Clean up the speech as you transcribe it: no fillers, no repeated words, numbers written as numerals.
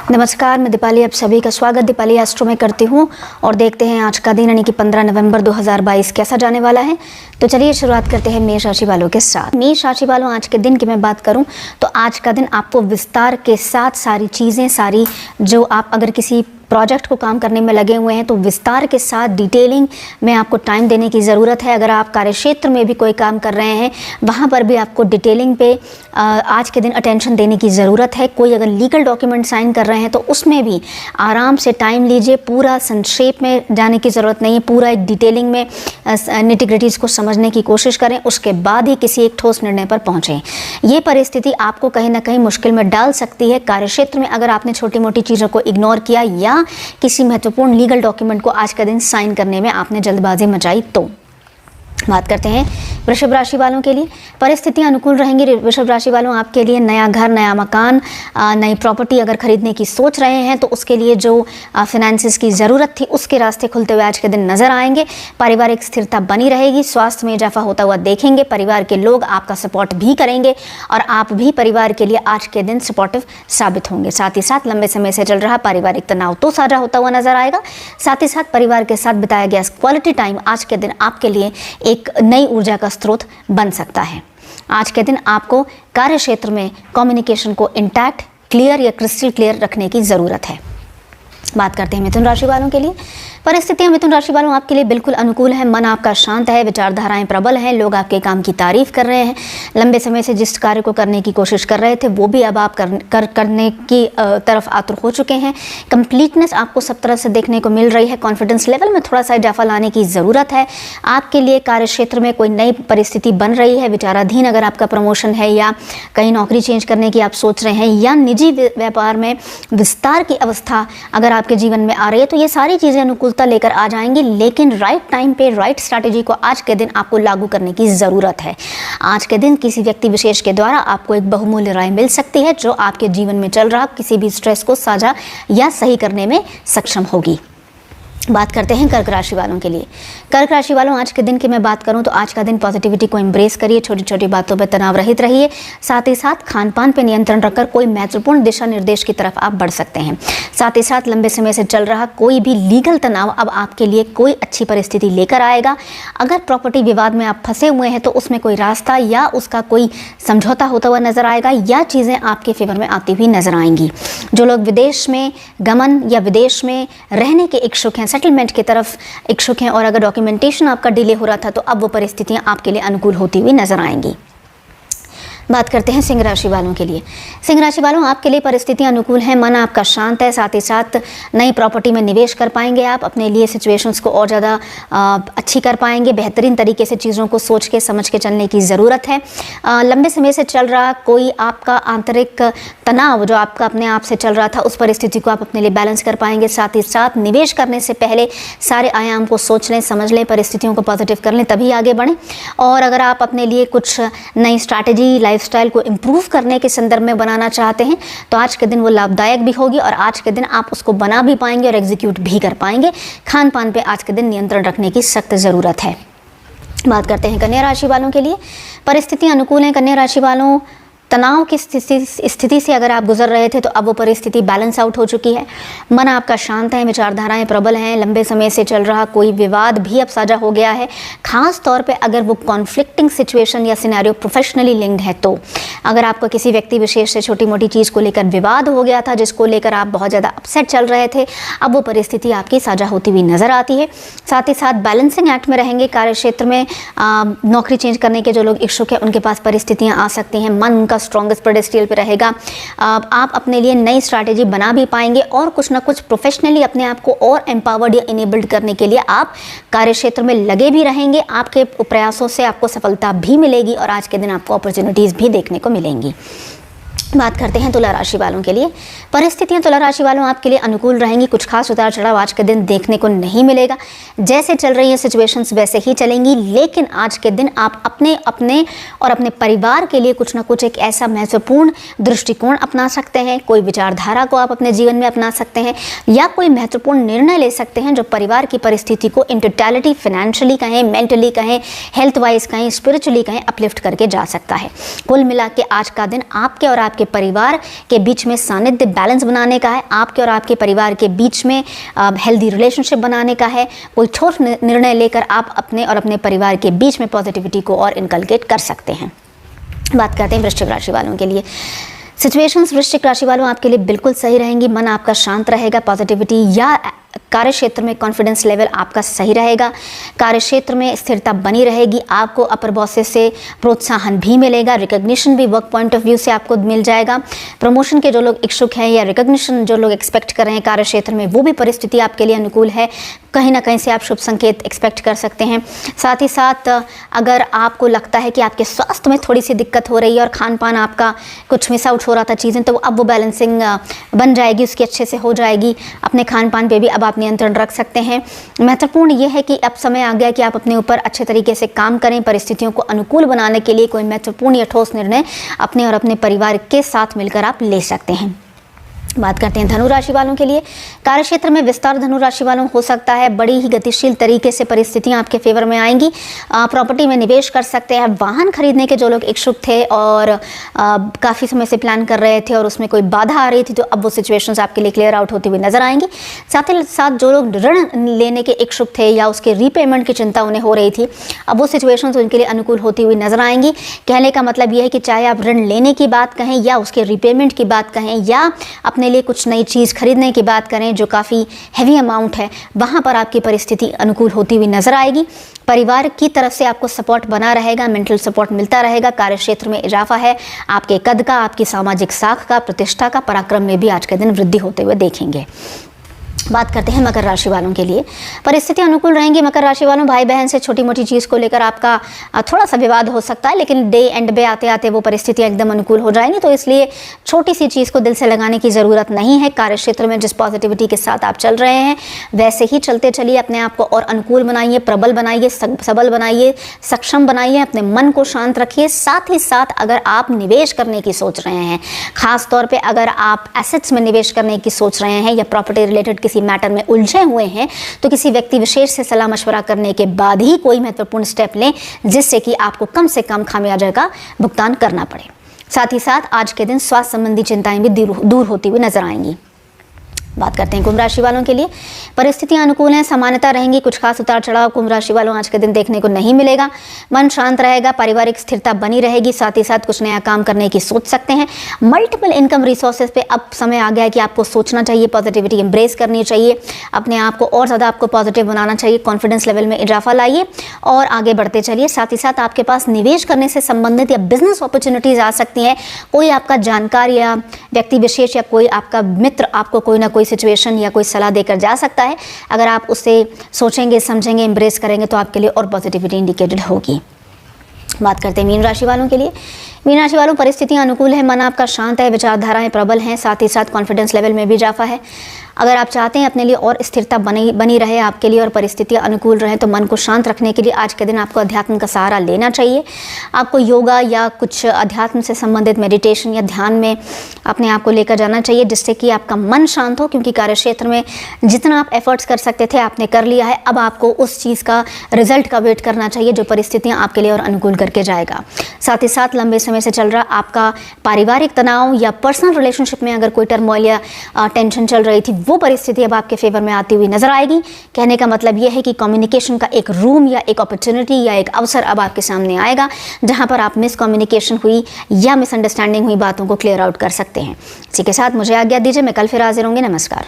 नमस्कार, मैं दीपाली आप सभी का स्वागत दीपाली एस्ट्रो में करती हूँ और देखते हैं आज का दिन यानी कि 15 नवंबर 2022 कैसा जाने वाला है। तो चलिए शुरुआत करते हैं मेष राशि वालों के साथ। मेष राशि वालों, आज के दिन की मैं बात करूँ तो आज का दिन आपको विस्तार के साथ सारी चीज़ें जो आप अगर किसी प्रोजेक्ट को काम करने में लगे हुए हैं तो विस्तार के साथ डिटेलिंग में आपको टाइम देने की ज़रूरत है। अगर आप कार्यक्षेत्र में भी कोई काम कर रहे हैं वहाँ पर भी आपको डिटेलिंग पे आज के दिन अटेंशन देने की ज़रूरत है। कोई अगर लीगल डॉक्यूमेंट साइन कर रहे हैं तो उसमें भी आराम से टाइम लीजिए, पूरा संक्षेप में जाने की ज़रूरत नहीं है, पूरा एक डिटेलिंग में निटिग्रिटीज़ को समझने की कोशिश करें, उसके बाद ही किसी एक ठोस निर्णय पर पहुँचें। ये परिस्थिति आपको कहीं ना कहीं मुश्किल में डाल सकती है। कार्यक्षेत्र में अगर आपने छोटी मोटी चीज़ों को इग्नोर किया या किसी महत्वपूर्ण लीगल डॉक्यूमेंट को आज का दिन साइन करने में आपने जल्दबाजी मचाई तो। बात करते हैं वृषभ राशि वालों के लिए। परिस्थितियां अनुकूल रहेंगी। वृषभ राशि वालों, आपके लिए नया घर, नया मकान, नई प्रॉपर्टी अगर खरीदने की सोच रहे हैं तो उसके लिए जो फाइनेंसिस की ज़रूरत थी उसके रास्ते खुलते हुए आज के दिन नजर आएंगे। पारिवारिक स्थिरता बनी रहेगी। स्वास्थ्य में इजाफा होता हुआ देखेंगे। परिवार के लोग आपका सपोर्ट भी करेंगे और आप भी परिवार के लिए आज के दिन सपोर्टिव साबित होंगे। साथ ही साथ लंबे समय से चल रहा पारिवारिक तनाव तो साझा होता हुआ नजर आएगा। साथ ही साथ परिवार के साथ बिताया गया क्वालिटी टाइम आज के दिन आपके लिए एक नई ऊर्जा का स्रोत बन सकता है। आज के दिन आपको कार्य क्षेत्र में कम्युनिकेशन को इंटैक्ट, क्लियर या क्रिस्टल क्लियर रखने की ज़रूरत है। बात करते हैं मिथुन राशि वालों के लिए। परिस्थितियां मिथुन राशि वालों आपके लिए बिल्कुल अनुकूल है। मन आपका शांत है, विचारधाराएं प्रबल हैं, लोग आपके काम की तारीफ कर रहे हैं। लंबे समय से जिस कार्य को करने की कोशिश कर रहे थे वो भी अब आप करने की तरफ आतुर हो चुके हैं। कंप्लीटनेस आपको सब तरह से देखने को मिल रही है। कॉन्फिडेंस लेवल में थोड़ा सा इजाफा लाने की ज़रूरत है। आपके लिए कार्य क्षेत्र में कोई नई परिस्थिति बन रही है। विचाराधीन अगर आपका प्रमोशन है या कहीं नौकरी चेंज करने की आप सोच रहे हैं या निजी व्यापार में विस्तार की अवस्था अगर आपके जीवन में आ रही है तो ये सारी चीज़ें अनुकूलता लेकर आ जाएंगी। लेकिन राइट टाइम पे राइट स्ट्रैटेजी को आज के दिन आपको लागू करने की ज़रूरत है। आज के दिन किसी व्यक्ति विशेष के द्वारा आपको एक बहुमूल्य राय मिल सकती है जो आपके जीवन में चल रहा किसी भी स्ट्रेस को साझा या सही करने में सक्षम होगी। बात करते हैं कर्क राशि वालों के लिए। कर्क राशि वालों, आज के दिन की मैं बात करूं तो आज का दिन पॉजिटिविटी को एम्ब्रेस करिए, छोटी छोटी बातों पर तनाव रहित रहिए। साथ ही साथ खान पान पर नियंत्रण रखकर कोई महत्वपूर्ण दिशा निर्देश की तरफ आप बढ़ सकते हैं। साथ ही साथ लंबे समय से चल रहा कोई भी लीगल तनाव अब आपके लिए कोई अच्छी परिस्थिति लेकर आएगा। अगर प्रॉपर्टी विवाद में आप फंसे हुए हैं तो उसमें कोई रास्ता या उसका कोई समझौता होता हुआ नजर आएगा या चीज़ें आपके फेवर में आती हुई नजर आएंगी। जो लोग विदेश में गमन या विदेश में रहने के इच्छुक हैं, सेटलमेंट की तरफ इच्छुक हैं और अगर डॉक्यूमेंटेशन आपका डिले हो रहा था तो अब वो परिस्थितियां आपके लिए अनुकूल होती हुई नजर आएंगी। बात करते हैं सिंह राशि वालों के लिए। सिंह राशि वालों, आपके लिए परिस्थितियां अनुकूल हैं। मन आपका शांत है। साथ ही साथ नई प्रॉपर्टी में निवेश कर पाएंगे। आप अपने लिए सिचुएशंस को और ज़्यादा अच्छी कर पाएंगे। बेहतरीन तरीके से चीज़ों को सोच के समझ के चलने की ज़रूरत है। लंबे समय से चल रहा कोई आपका आंतरिक तनाव जो आपका अपने आप से चल रहा था उस परिस्थिति को आप अपने लिए बैलेंस कर पाएंगे। साथ ही साथ निवेश करने से पहले सारे आयाम को सोच लें, समझ लें, परिस्थितियों को पॉजिटिव कर लें, तभी आगे बढ़ें। और अगर आप अपने लिए कुछ नई स्ट्रैटेजी लाइफस्टाइल को इम्प्रूव करने के संदर्भ में बनाना चाहते हैं तो आज के दिन वो लाभदायक भी होगी और आज के दिन आप उसको बना भी पाएंगे और एग्जीक्यूट भी कर पाएंगे। खान पान पे आज के दिन नियंत्रण रखने की सख्त ज़रूरत है। बात करते हैं कन्या राशि वालों के लिए। परिस्थितियां अनुकूल हैं। कन्या राशि वालों, तनाव की स्थिति से अगर आप गुजर रहे थे तो अब वो परिस्थिति बैलेंस आउट हो चुकी है। मन आपका शांत है, विचारधाराएं प्रबल हैं। लंबे समय से चल रहा कोई विवाद भी अब साझा हो गया है। खास तौर पे अगर वो कॉन्फ्लिक्टिंग सिचुएशन या सिनेरियो प्रोफेशनली लिंक्ड है तो अगर आपका किसी व्यक्ति विशेष से छोटी मोटी चीज़ को लेकर विवाद हो गया था जिसको लेकर आप बहुत ज़्यादा अपसेट चल रहे थे, अब वो परिस्थिति आपकी साझा होती हुई नज़र आती है। साथ ही साथ बैलेंसिंग एक्ट में रहेंगे। कार्य क्षेत्र में नौकरी चेंज करने के जो लोग इच्छुक हैं उनके पास परिस्थितियाँ आ सकती हैं। मन उनका स्ट्रॉन्गेस्ट पेडेस्टल पे रहेगा। आप अपने लिए नई स्ट्रैटेजी बना भी पाएंगे और कुछ ना कुछ प्रोफेशनली अपने आप को और एम्पावर्ड या इनेबल्ड करने के लिए आप कार्य क्षेत्र में लगे भी रहेंगे। आपके प्रयासों से आपको सफलता भी मिलेगी और आज के दिन आपको अपॉर्चुनिटीज़ भी देखने को मिलेंगी। बात करते हैं तुला राशि वालों के लिए। परिस्थितियां तुला राशि वालों आपके लिए अनुकूल रहेंगी। कुछ खास उतार चढ़ाव आज के दिन देखने को नहीं मिलेगा। जैसे चल रही है सिचुएशंस वैसे ही चलेंगी। लेकिन आज के दिन आप अपने और अपने परिवार के लिए कुछ ना कुछ एक ऐसा महत्वपूर्ण दृष्टिकोण अपना सकते हैं। कोई विचारधारा को आप अपने जीवन में अपना सकते हैं या कोई महत्वपूर्ण निर्णय ले सकते हैं जो परिवार की परिस्थिति को इन टोटलिटी, फाइनेंशियली कहें, मेंटली कहें, हेल्थ वाइज कहें, स्पिरिचुअली कहें, अपलिफ्ट करके जा सकता है। कुल मिला के आज का दिन आपके और आपके परिवार के बीच में सानिध्य बैलेंस बनाने का है, आपके और आपके परिवार के बीच में हेल्दी रिलेशनशिप बनाने का है। कोई ठोस निर्णय लेकर आप अपने और अपने परिवार के बीच में पॉजिटिविटी को और इनकलकेट कर सकते हैं। बात करते हैं वृश्चिक राशि वालों के लिए। सिचुएशंस वृश्चिक राशि वालों आपके लिए बिल्कुल सही रहेंगी। मन आपका शांत रहेगा, पॉजिटिविटी या कार्य क्षेत्र में कॉन्फिडेंस लेवल आपका सही रहेगा, कार्य क्षेत्र में स्थिरता बनी रहेगी, आपको अपर बॉसेस से प्रोत्साहन भी मिलेगा, रिकॉग्निशन भी वर्क पॉइंट ऑफ व्यू से आपको मिल जाएगा। प्रमोशन के जो लोग इच्छुक हैं या रिकॉग्निशन जो लोग एक्सपेक्ट कर रहे हैं कार्य क्षेत्र में, वो भी परिस्थिति आपके लिए अनुकूल है। कहीं ना कहीं से आप शुभ संकेत एक्सपेक्ट कर सकते हैं। साथ ही साथ अगर आपको लगता है कि आपके स्वास्थ्य में थोड़ी सी दिक्कत हो रही है और खान पान आपका कुछ मिस आउट हो रहा था चीज़ें, तो अब वो बैलेंसिंग बन जाएगी, उसकी अच्छे से हो जाएगी। अपने खान पान पे भी अब आप नियंत्रण रख सकते हैं। महत्वपूर्ण ये है कि अब समय आ गया कि आप अपने ऊपर अच्छे तरीके से काम करें। परिस्थितियों को अनुकूल बनाने के लिए कोई महत्वपूर्ण या ठोस निर्णय अपने और अपने परिवार के साथ मिलकर आप ले सकते हैं। बात करते हैं धनु राशि वालों के लिए। कार्यक्षेत्र में विस्तार धनु राशि वालों हो सकता है। बड़ी ही गतिशील तरीके से परिस्थितियां आपके फेवर में आएंगी। प्रॉपर्टी में निवेश कर सकते हैं। वाहन खरीदने के जो लोग इच्छुक थे और काफ़ी समय से प्लान कर रहे थे और उसमें कोई बाधा आ रही थी, तो अब वो सिचुएशंस आपके लिए क्लियर आउट होती हुई नजर आएंगी। साथ ही साथ जो लोग ऋण लेने के इच्छुक थे या उसके रीपेमेंट की चिंता उन्हें हो रही थी, अब वो सिचुएशंस उनके लिए अनुकूल होती हुई नजर आएंगी। कहने का मतलब ये है कि चाहे आप ऋण लेने की बात कहें या उसके रीपेमेंट की बात कहें या अपने लिए कुछ नई चीज़ खरीदने की बात करें जो काफ़ी हैवी अमाउंट है, वहाँ पर आपकी परिस्थिति अनुकूल होती हुई नजर आएगी। परिवार की तरफ से आपको सपोर्ट बना रहेगा, मेंटल सपोर्ट मिलता रहेगा। कार्य क्षेत्र में इजाफा है। आपके कद का, आपकी सामाजिक साख का, प्रतिष्ठा का, पराक्रम में भी आज के दिन वृद्धि होते हुए देखेंगे। बात करते हैं मकर राशि वालों के लिए। परिस्थिति अनुकूल रहेंगी। मकर राशि वालों, भाई बहन से छोटी मोटी चीज़ को लेकर आपका थोड़ा सा विवाद हो सकता है, लेकिन डे एंड पे आते आते वो परिस्थितियाँ एकदम अनुकूल हो जाएंगी, तो इसलिए छोटी सी चीज़ को दिल से लगाने की ज़रूरत नहीं है। कार्य क्षेत्र में जिस पॉजिटिविटी के साथ आप चल रहे हैं वैसे ही चलते चलिए। अपने आप को और अनुकूल बनाइए, प्रबल बनाइए, सबल बनाइए, सक्षम बनाइए। अपने मन को शांत रखिए। साथ ही साथ अगर आप निवेश करने की सोच रहे हैं, खास तौर पे अगर आप एसेट्स में निवेश करने की सोच रहे हैं या प्रॉपर्टी रिलेटेड किसी मैटर में उलझे हुए हैं, तो किसी व्यक्ति विशेष से सलाह मशवरा करने के बाद ही कोई महत्वपूर्ण स्टेप लें, जिससे कि आपको कम से कम खामियाजा का भुगतान करना पड़े। साथ ही साथ आज के दिन स्वास्थ्य संबंधी चिंताएं भी दूर होती हुई नजर आएंगी। बात करते हैं कुंभ राशि वालों के लिए। परिस्थितियां अनुकूल हैं, सामान्यता रहेंगी। कुछ खास उतार चढ़ाव कुंभ राशि वालों आज के दिन देखने को नहीं मिलेगा। मन शांत रहेगा, पारिवारिक स्थिरता बनी रहेगी। साथ ही साथ कुछ नया काम करने की सोच सकते हैं। मल्टीपल इनकम रिसोर्सेज पे अब समय आ गया है कि आपको सोचना चाहिए, पॉजिटिविटी एम्ब्रेस करनी चाहिए, अपने आप को और ज़्यादा आपको पॉजिटिव बनाना चाहिए। कॉन्फिडेंस लेवल में इजाफा लाइए और आगे बढ़ते चलिए। साथ ही साथ आपके पास निवेश करने से संबंधित या बिजनेस अपॉर्चुनिटीज आ सकती हैं। कोई आपका जानकार या व्यक्ति विशेष या कोई आपका मित्र आपको कोई ना कोई सिचुएशन या कोई सलाह देकर जा सकता है। अगर आप उसे सोचेंगे, समझेंगे, एम्ब्रेस करेंगे तो आपके लिए और पॉजिटिविटी इंडिकेटेड होगी। बात करते हैं मीन राशि वालों के लिए। मीन राशि वालों, परिस्थितियां अनुकूल है, मन आपका शांत है, विचारधाराएं प्रबल हैं, साथ ही साथ कॉन्फिडेंस लेवल में भी इजाफा है। अगर आप चाहते हैं अपने लिए और स्थिरता बनी रहे आपके लिए और परिस्थितियां अनुकूल रहें, तो मन को शांत रखने के लिए आज के दिन आपको अध्यात्म का सहारा लेना चाहिए। आपको योगा या कुछ अध्यात्म से संबंधित मेडिटेशन या ध्यान में अपने आप को लेकर जाना चाहिए, जिससे कि आपका मन शांत हो। क्योंकि कार्य क्षेत्र में जितना आप एफर्ट्स कर सकते थे आपने कर लिया है, अब आपको उस चीज़ का रिजल्ट का वेट करना चाहिए जो परिस्थितियाँ आपके लिए और अनुकूल करके जाएगा। साथ ही साथ लंबे समय से चल रहा आपका पारिवारिक तनाव या पर्सनल रिलेशनशिप में अगर कोई टर्मोइल या टेंशन चल रही थी, वो परिस्थिति अब आपके फेवर में आती हुई नजर आएगी। कहने का मतलब यह है कि कम्युनिकेशन का एक रूम या एक अपॉर्चुनिटी या एक अवसर अब आपके सामने आएगा, जहां पर आप मिसकम्युनिकेशन हुई या मिसअंडरस्टैंडिंग हुई बातों को क्लियर आउट कर सकते हैं। इसी के साथ मुझे आज्ञा दीजिए, मैं कल फिर हाजिर होंगी। नमस्कार।